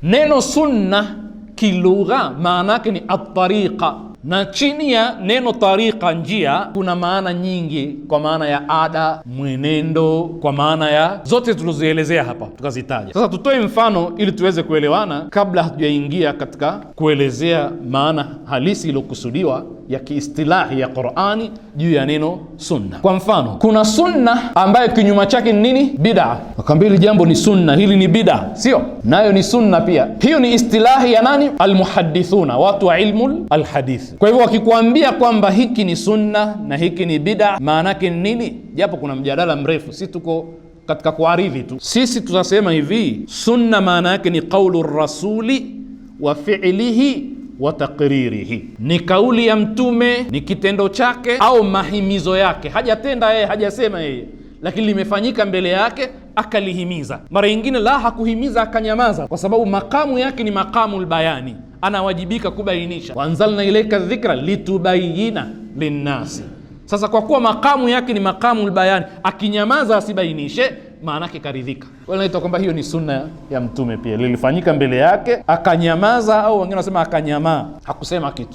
Neno sunna kilugha maana yake ni at-tariqa, na chini ya neno tariqa, njia, kuna maana nyingi, kwa maana ya ada, mwenendo, kwa maana ya zote tulizoelezea hapa tukazitaja. Sasa tutoe mfano ili tuweze kuelewana kabla hatujaingia katika kuelezea maana halisi iliyokusudiwa ya kiistilahi ya Qur'ani juu ya neno sunna. Kwa mfano, kuna sunna ambayo kinyume chake ni nini? Bid'a. Wakamwambia hili jambo ni sunna, hili ni bid'a, sio? Nayo ni sunna pia. Hiyo ni istilahi ya nani? Almuhaddithuna, watu wa ilmu alhadith. Kwa hivyo wakikuambia kwamba hiki ni sunna na hiki ni bid'a, maana yake ni nini? Japo kuna mjadala mrefu, si tuko katika kuaridhi tu. Sisi tutasema hivi, sunna maana yake ni qaulu rasuli wa fi'lihi wa taqririhi, ni kauli ya mtume, ni kitendo chake au mahimizo yake. Hajatenda yeye, hajasema yeye, lakini limefanyika mbele yake akalihimiza. Mara nyingine la hakuhimiza, akanyamaza, kwa sababu makamu yake ni makamu albayani, anawajibika kubainisha. Wanzalna ilaika dhikra litubayina linnasi. Sasa kwa kuwa makamu yake ni makamu albayani, akinyamaza asibainishe, maana yake karidhika. Wanaita kwamba hiyo ni sunna ya mtume, pia lilifanyika mbele yake akanyamaza, au wengine wanasema akanyamaa, hakusema kitu.